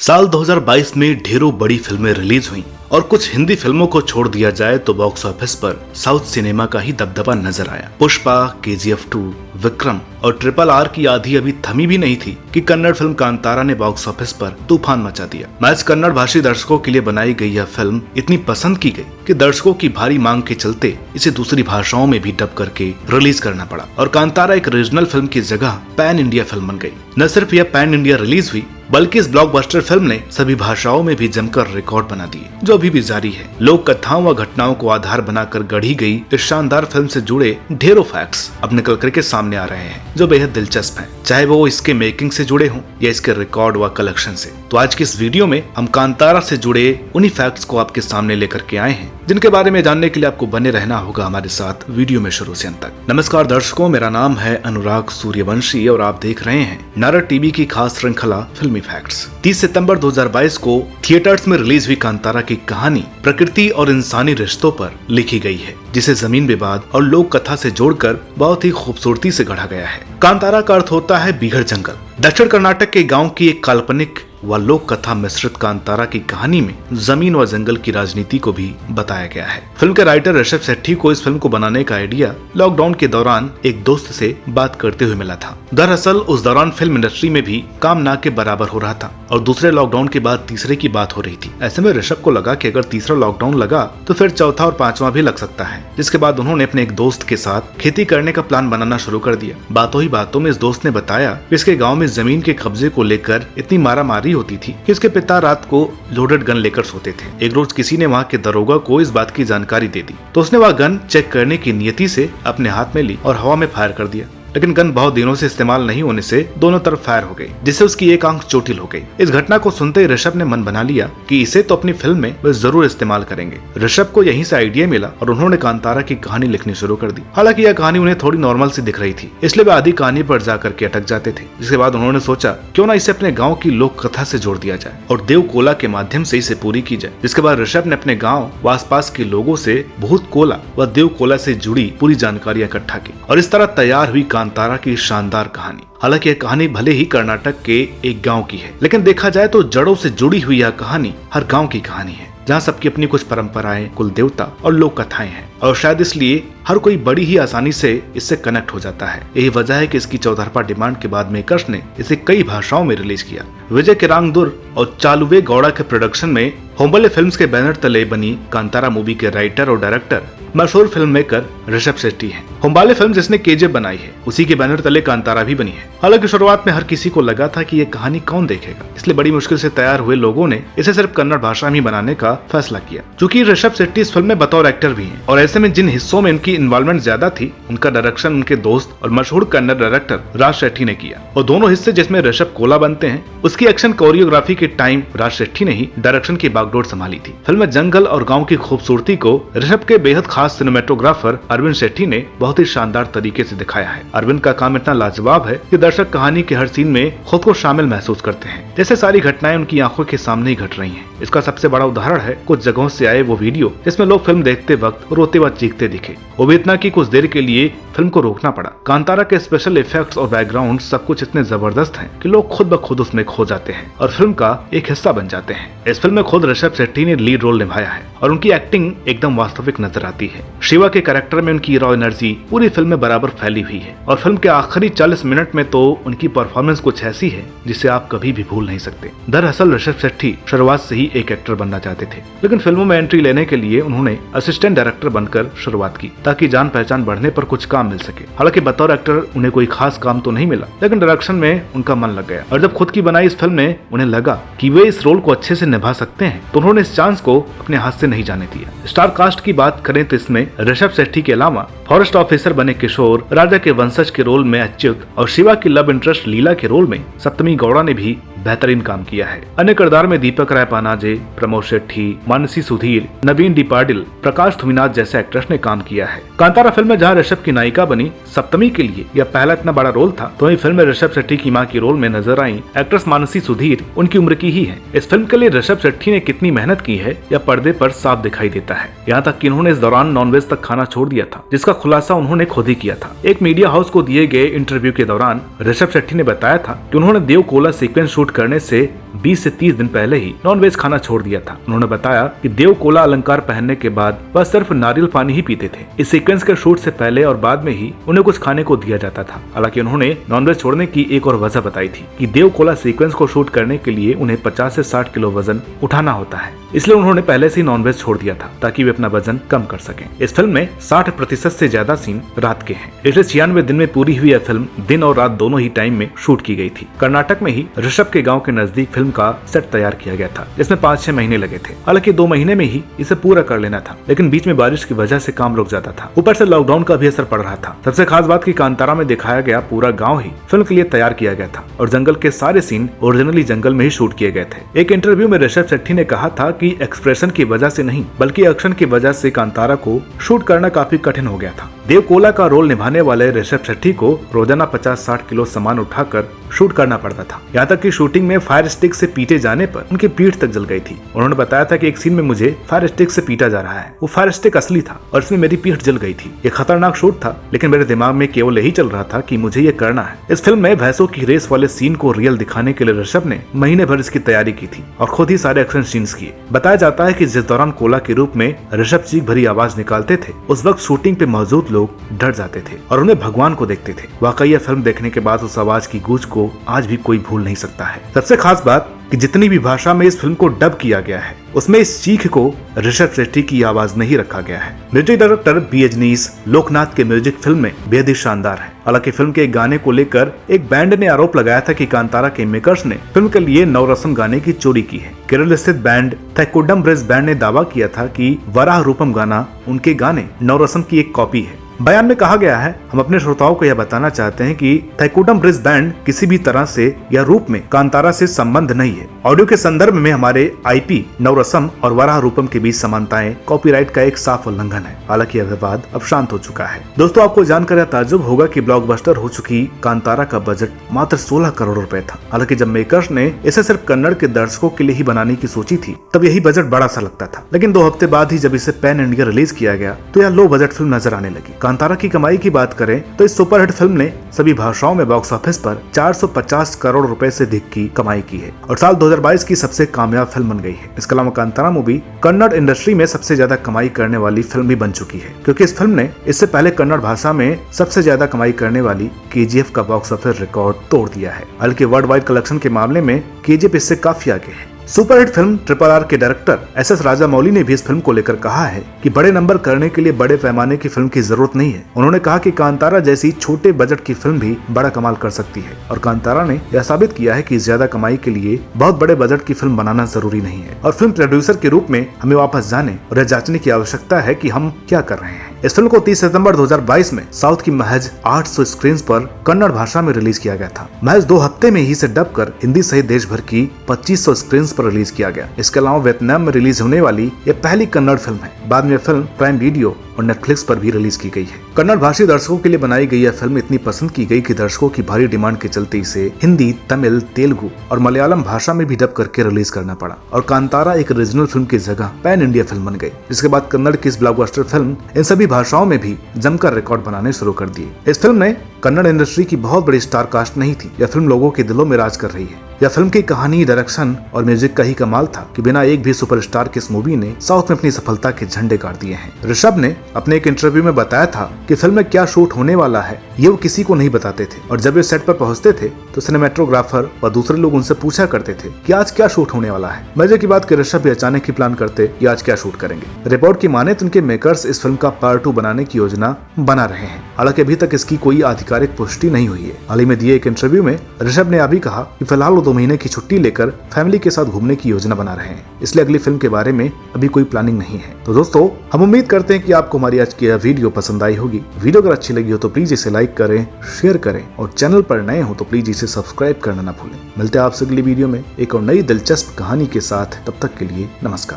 साल 2022 में ढेरों बड़ी फिल्में रिलीज हुई और कुछ हिंदी फिल्मों को छोड़ दिया जाए तो बॉक्स ऑफिस पर साउथ सिनेमा का ही दबदबा नजर आया। पुष्पा, KGF 2, विक्रम और RRR की आधी अभी थमी भी नहीं थी कि कन्नड़ फिल्म कांतारा ने बॉक्स ऑफिस पर तूफान मचा दिया। मैच कन्नड़ भाषी दर्शकों के लिए बनाई गई यह फिल्म इतनी पसंद की गई कि दर्शकों की भारी मांग के चलते इसे दूसरी भाषाओं में भी डब करके रिलीज करना पड़ा और कांतारा एक रीजनल फिल्म की जगह पैन इंडिया फिल्म बन गई। न सिर्फ यह पैन इंडिया रिलीज हुई बल्कि इस ब्लॉकबस्टर फिल्म ने सभी भाषाओं में भी जमकर रिकॉर्ड बना दिए, जो अभी भी जारी है। लोक कथाओं व घटनाओं को आधार बनाकर गढ़ी गई इस शानदार फिल्म से जुड़े ढेरों फैक्ट्स अब निकल करके सामने आ रहे हैं जो बेहद दिलचस्प हैं, चाहे वो इसके मेकिंग से जुड़े हों या इसके रिकॉर्ड व कलेक्शन से। तो आज की इस वीडियो में हम कांतारा से जुड़े उन्हीं फैक्ट्स को आपके सामने लेकर के आए हैं जिनके बारे में जानने के लिए आपको बने रहना होगा हमारे साथ वीडियो में शुरू से अंत तक। नमस्कार दर्शकों, मेरा नाम है अनुराग सूर्यवंशी और आप देख रहे हैं नारद टीवी की खास श्रृंखला फिल्मी फैक्ट्स। 30 सितंबर 2022 को थिएटर्स में रिलीज हुई कांतारा की कहानी प्रकृति और इंसानी रिश्तों पर लिखी गई है, जिसे जमीन विवाद और लोक कथा से जोड़कर बहुत ही खूबसूरती से गढ़ा गया है। कांतारा का अर्थ होता है बीघड़ जंगल। दक्षिण कर्नाटक के गांव की एक काल्पनिक व लोक कथा मिश्रित कांतारा की कहानी में जमीन व जंगल की राजनीति को भी बताया गया है। फिल्म के राइटर ऋषभ शेट्टी को इस फिल्म को बनाने का आइडिया लॉकडाउन के दौरान एक दोस्त से बात करते हुए मिला था। दरअसल उस दौरान फिल्म इंडस्ट्री में भी काम ना के बराबर हो रहा था और दूसरे लॉकडाउन के बाद तीसरे की बात हो रही थी। ऐसे में ऋषभ को लगा कि अगर तीसरा लॉकडाउन लगा तो फिर चौथा और पांचवा भी लग सकता है, जिसके बाद उन्होंने अपने एक दोस्त के साथ खेती करने का प्लान बनाना शुरू कर दिया। बातों ही बातों में इस दोस्त ने बताया कि इसके गाँव में जमीन के कब्जे को लेकर इतनी मारामारी होती थी कि इसके पिता रात को लोडेड गन लेकर सोते थे। एक रोज किसी ने वहाँ के दरोगा को इस बात की जानकारी दे दी तो उसने वह गन चेक करने की नियति से अपने हाथ में ली और हवा में फायर कर दिया, लेकिन गन बहुत दिनों से इस्तेमाल नहीं होने से दोनों तरफ फायर हो गई, जिससे उसकी एक आंख चोटिल हो गई। इस घटना को सुनते ही ऋषभ ने मन बना लिया कि इसे तो अपनी फिल्म में वे जरूर इस्तेमाल करेंगे। ऋषभ को यहीं से आइडिया मिला और उन्होंने कांतारा की कहानी लिखनी शुरू कर दी। हालांकि यह कहानी उन्हें थोड़ी नॉर्मल सी दिख रही थी, इसलिए वे आधी कहानी पर जाकर के अटक जाते थे। जिसके बाद उन्होंने सोचा क्यों ना इसे अपने गाँव की लोक कथा से जोड़ दिया जाए और देव कोला के माध्यम से इसे पूरी की जाए। जिसके बाद ऋषभ ने अपने गाँव व आसपास के लोगों से भूत कोला व देव कोला से जुड़ी पूरी जानकारियां इकट्ठा की और इस तरह तैयार हुई कांतारा की शानदार कहानी। हालांकि यह कहानी भले ही कर्नाटक के एक गांव की है, लेकिन देखा जाए तो जड़ों से जुड़ी हुई यह कहानी हर गांव की कहानी है, जहां सबकी अपनी कुछ परंपराएं, कुल देवता और लोक कथाएं हैं और शायद इसलिए हर कोई बड़ी ही आसानी से इससे कनेक्ट हो जाता है। यही वजह है कि इसकी चौतरफा डिमांड के बाद मेकर्स ने इसे कई भाषाओं में रिलीज किया। विजय किरांगदुर और चालुवे गौड़ा के प्रोडक्शन में होम्बले फिल्म्स के बैनर तले बनी कांतारा मूवी के राइटर और डायरेक्टर मशहूर फिल्म मेकर ऋषभ शेट्टी हैं। होम्बाले फिल्म जिसने KGF बनाई है, उसी के बैनर तले कांतारा भी बनी है। हालांकि शुरुआत में हर किसी को लगा था कि ये कहानी कौन देखेगा, इसलिए बड़ी मुश्किल से तैयार हुए लोगों ने इसे सिर्फ कन्नड़ भाषा में बनाने का फैसला किया। चूंकि ऋषभ शेट्टी इस फिल्म में बतौर एक्टर भी हैं और ऐसे में जिन हिस्सों में इनकी इन्वॉल्वमेंट ज्यादा थी उनका डायरेक्शन उनके दोस्त और मशहूर कन्नड़ डायरेक्टर राज शेट्टी ने किया और दोनों हिस्से जिसमें ऋषभ कोला बनते हैं उसकी एक्शन कोरियोग्राफी के टाइम राज शेट्टी ने ही डायरेक्शन की बागडोर संभाली थी। फिल्म में जंगल और गाँव की खूबसूरती को ऋषभ के बेहद खास सिनेमेटोग्राफर अरविंद शेट्टी ने बहुत ही शानदार तरीके से दिखाया है। अरविंद का काम इतना लाजवाब है कि दर्शक कहानी के हर सीन में खुद को शामिल महसूस करते हैं, जैसे सारी घटनाएं उनकी आंखों के सामने ही घट रही हैं। इसका सबसे बड़ा उदाहरण है कुछ जगहों से आए वो वीडियो जिसमें लोग फिल्म देखते वक्त रोते व चीखते दिखे, वो भी इतना कि कुछ देर के लिए फिल्म को रोकना पड़ा। कांतारा के स्पेशल इफेक्ट्स और बैकग्राउंड सब कुछ इतने जबरदस्त हैं कि लोग खुद ब खुद उसमें खो जाते हैं और फिल्म का एक हिस्सा बन जाते हैं। इस फिल्म में खुद ऋषभ शेट्टी ने लीड रोल निभाया है और उनकी एक्टिंग एकदम वास्तविक नजर आती है। शिवा के कैरेक्टर में उनकी रॉ एनर्जी पूरी फिल्म में बराबर फैली हुई है और फिल्म के आखिरी 40 मिनट में तो उनकी परफॉर्मेंस कुछ ऐसी है जिसे आप कभी भी भूल नहीं सकते। दरअसल ऋषभ शेट्टी शुरुआत से ही एक एक्टर बनना चाहते थे, लेकिन फिल्मों में एंट्री लेने के लिए उन्होंने असिस्टेंट डायरेक्टर बनकर शुरुआत की ताकि जान पहचान बढ़ने पर कुछ काम मिल सके। हालांकि बतौर एक्टर उन्हें कोई खास काम तो नहीं मिला, लेकिन डायरेक्शन में उनका मन लग गया और जब खुद की बनाई इस फिल्म में उन्हें लगा कि वे इस रोल को अच्छे से निभा सकते हैं तो उन्होंने इस चांस को अपने हाथ से नहीं जाने दिया। स्टार कास्ट की बात करें तो इसमें ऋषभ शेट्टी के अलावा फॉरेस्ट ऑफिसर बने किशोर, राजा के वंशज के रोल में अच्युत और शिवा की लव इंटरेस्ट लीला के रोल में सप्तमी गौड़ा ने भी बेहतरीन काम किया है। अन्य किरदार में दीपक राय पानाजे, प्रमोद शेट्टी, मानसी सुधीर, नवीन डी पाटिल, प्रकाश थुमीनाथ जैसे एक्टर्स ने काम किया है। कांतारा फिल्म में जहां ऋषभ की नायिका बनी सप्तमी के लिए यह पहला इतना बड़ा रोल था, तो वहीं फिल्म में ऋषभ शेट्टी की मां की रोल में नजर आई एक्ट्रेस मानसी सुधीर उनकी उम्र की ही है। इस फिल्म के लिए ऋषभ शेट्टी ने कितनी मेहनत की है यह पर्दे पर साफ दिखाई देता है। यहाँ तक कि उन्होंने इस दौरान नॉनवेज तक खाना छोड़ दिया था, जिसका खुलासा उन्होंने खुद ही किया था। एक मीडिया हाउस को दिए गए इंटरव्यू के दौरान ऋषभ शेट्टी ने बताया था कि उन्होंने देव कोला सीक्वेंस शूट करने से 20 से 30 दिन पहले ही नॉनवेज खाना छोड़ दिया था। उन्होंने बताया कि देव कोला अलंकार पहनने के बाद वह सिर्फ नारियल पानी ही पीते थे। इस सीक्वेंस के शूट से पहले और बाद में ही उन्हें कुछ खाने को दिया जाता था। हालांकि उन्होंने नॉनवेज छोड़ने की एक और वजह बताई थी कि देव कोला सीक्वेंस को शूट करने के लिए उन्हें 50 से 60 किलो वजन उठाना होता है, इसलिए उन्होंने पहले से ही नॉनवेज छोड़ दिया था ताकि वे अपना वजन कम कर सकें। इस फिल्म में 60% से ज्यादा सीन रात के हैं। पिछले 96 दिन में पूरी हुई यह फिल्म दिन और रात दोनों ही टाइम में शूट की गई थी। कर्नाटक में ही ऋषभ के गांव के नजदीक फिल्म का सेट तैयार किया गया था, जिसमें 5-6 महीने लगे थे। हालांकि 2 महीने में ही इसे पूरा कर लेना था, लेकिन बीच में बारिश की वजह से काम रुक जाता था। ऊपर से लॉकडाउन का भी असर पड़ रहा था। सबसे खास बात की कांतारा में दिखाया गया पूरा गाँव ही फिल्म के लिए तैयार किया गया था और जंगल के सारे सीन ओरिजिनली जंगल में ही शूट किए गए थे। एक इंटरव्यू में ऋषभ शेट्टी ने कहा था कि एक्सप्रेशन की वजह से नहीं बल्कि एक्शन की वजह से कांतारा को शूट करना काफी कठिन हो गया था। देव कोला का रोल निभाने वाले ऋषभ शेट्टी को रोजाना 50-60 किलो सामान उठाकर शूट करना पड़ता था। यहाँ तक कि शूटिंग में फायर स्टिक से पीटे जाने पर उनकी पीठ तक जल गई थी। उन्होंने बताया था कि एक सीन में मुझे फायर स्टिक से पीटा जा रहा है, वो फायर स्टिक असली था और इसमें मेरी पीठ जल गई थी। ये खतरनाक शूट था, लेकिन मेरे दिमाग में केवल यही चल रहा था कि मुझे ये करना है। इस फिल्म में भैंसों की रेस वाले सीन को रियल दिखाने के लिए ऋषभ ने महीने भर इसकी तैयारी की थी और खुद ही सारे एक्शन सीन्स किए। बताया जाता है कि जिस दौरान कोला के रूप में ऋषभ चीख भरी आवाज निकालते थे, उस वक्त शूटिंग पे मौजूद लोग डर जाते थे और उन्हें भगवान को देखते थे। वाकई यह फिल्म देखने के बाद उस आवाज की गूंज को आज भी कोई भूल नहीं सकता है। सबसे खास बात कि जितनी भी भाषा में इस फिल्म को डब किया गया है, उसमें इस चीख को ऋषभ शेट्टी की आवाज में ही रखा गया है। म्यूजिक डायरेक्टर बी अजनीस लोकनाथ के म्यूजिक फिल्म में बेहद ही शानदार है। हालांकि फिल्म के एक गाने को लेकर एक बैंड ने आरोप लगाया था कि कांतारा के मेकर्स ने फिल्म के लिए नवरसम गाने की चोरी की है। केरल स्थित बैंड थैकुडम ब्रिज बैंड ने दावा किया था कि वराह रूपम गाना उनके गाने नवरसम की एक कॉपी है। बयान में कहा गया है, हम अपने श्रोताओं को यह बताना चाहते हैं कि थैकुडम ब्रिज बैंड किसी भी तरह से या रूप में कांतारा से संबंध नहीं है। ऑडियो के संदर्भ में हमारे आईपी नवरसम और वराह रूपम के बीच समानताएं कॉपीराइट का एक साफ उल्लंघन है। हालांकि यह विवाद अब शांत हो चुका है। दोस्तों, आपको जानकर ताज्जुब होगा कि ब्लॉकबस्टर हो चुकी कांतारा का बजट मात्र 16 करोड़ रुपए था। हालांकि जब मेकर्स ने इसे सिर्फ कन्नड़ के दर्शकों के लिए ही बनाने की सोची थी, तब यही बजट बड़ा सा लगता था। लेकिन 2 हफ्ते बाद ही जब इसे पैन इंडिया रिलीज किया गया तो यह लो बजट फिल्म नजर आने लगी। कांतारा की कमाई की बात करें तो इस सुपरहिट फिल्म ने सभी भाषाओं में बॉक्स ऑफिस पर 450 करोड़ रुपए से अधिक की कमाई की है और साल 2022 की सबसे कामयाब फिल्म बन गई है। इसके अलावा कांतारा मूवी कन्नड़ इंडस्ट्री में सबसे ज्यादा कमाई करने वाली फिल्म भी बन चुकी है, क्योंकि इस फिल्म ने इससे पहले कन्नड़ भाषा में सबसे ज्यादा कमाई करने वाली केजीएफ का बॉक्स ऑफिस रिकॉर्ड तोड़ दिया है। हालांकि वर्ल्ड वाइड कलेक्शन के मामले में केजीएफ इससे काफी आगे है। सुपरहिट फिल्म RRR के डायरेक्टर एस राजामौली ने भी इस फिल्म को लेकर कहा है कि बड़े नंबर करने के लिए बड़े पैमाने की फिल्म की जरूरत नहीं है। उन्होंने कहा कि कांतारा जैसी छोटे बजट की फिल्म भी बड़ा कमाल कर सकती है और कांतारा ने यह साबित किया है कि ज्यादा कमाई के लिए बहुत बड़े बजट की फिल्म बनाना जरूरी नहीं है और फिल्म प्रोड्यूसर के रूप में हमें वापस जाने और यह जांचने की आवश्यकता है कि हम क्या कर रहे हैं। इस फिल्म को 30 सितंबर 2022 में साउथ की महज 800 स्क्रीन पर कन्नड़ भाषा में रिलीज किया गया था। महज 2 हफ्ते में ही इसे डब कर हिंदी सहित देश भर की 2500 स्क्रीन पर रिलीज किया गया। इसके अलावा वियतनाम में रिलीज होने वाली यह पहली कन्नड़ फिल्म है। बाद में फिल्म प्राइम वीडियो और नेटफ्लिक्स पर भी रिलीज की गई है। कन्नड़ भाषी दर्शकों के लिए बनाई गई यह फिल्म इतनी पसंद की गई कि दर्शकों की भारी डिमांड के चलते इसे हिंदी, तमिल, तेलुगु और मलयालम भाषा में भी डब करके रिलीज करना पड़ा और कांतारा एक रीजनल फिल्म की जगह पैन इंडिया फिल्म बन गई। जिसके बाद कन्नड़ की इस ब्लॉकबस्टर फिल्म इन सभी भाषाओं में भी जमकर रिकॉर्ड बनाने शुरू कर दिए। इस फिल्म ने कन्नड़ इंडस्ट्री की बहुत बड़ी स्टार कास्ट नहीं थी। यह फिल्म लोगों के दिलों में राज कर रही है। यह फिल्म की कहानी, डायरेक्शन और म्यूजिक का ही कमाल था कि बिना एक भी सुपरस्टार के इस मूवी ने साउथ में अपनी सफलता के झंडे गाड़ दिए हैं। ऋषभ ने अपने एक इंटरव्यू में बताया था कि फिल्म में क्या शूट होने वाला है ये वो किसी को नहीं बताते थे और जब वे सेट पर पहुंचते थे तो सिनेमेटोग्राफर और दूसरे लोग उनसे पूछा करते थे कि आज क्या शूट होने वाला है। मजे की बात कि ऋषभ भी अचानक ही प्लान करते कि आज क्या शूट करेंगे। रिपोर्ट की माने तो उनके मेकर्स इस फिल्म का पार्ट 2 बनाने की योजना बना रहे हैं। हालांकि अभी तक इसकी कोई आधिकारिक पुष्टि नहीं हुई है। हाल ही में दिए एक इंटरव्यू में ऋषभ ने अभी कहा कि फिलहाल वो 2 महीने की छुट्टी लेकर फैमिली के साथ घूमने की योजना बना रहे हैं, इसलिए अगली फिल्म के बारे में अभी कोई प्लानिंग नहीं है। तो दोस्तों, हम उम्मीद करते हैं कि आपको हमारी आज की यह वीडियो पसंद आई होगी। वीडियो अगर अच्छी लगी हो तो प्लीज इसे लाइक करें, शेयर करें और चैनल पर नए हो तो प्लीज इसे सब्सक्राइब करना ना भूलें। मिलते हैं आपसे अगली वीडियो में एक और नई दिलचस्प कहानी के साथ। तब तक के लिए नमस्कार।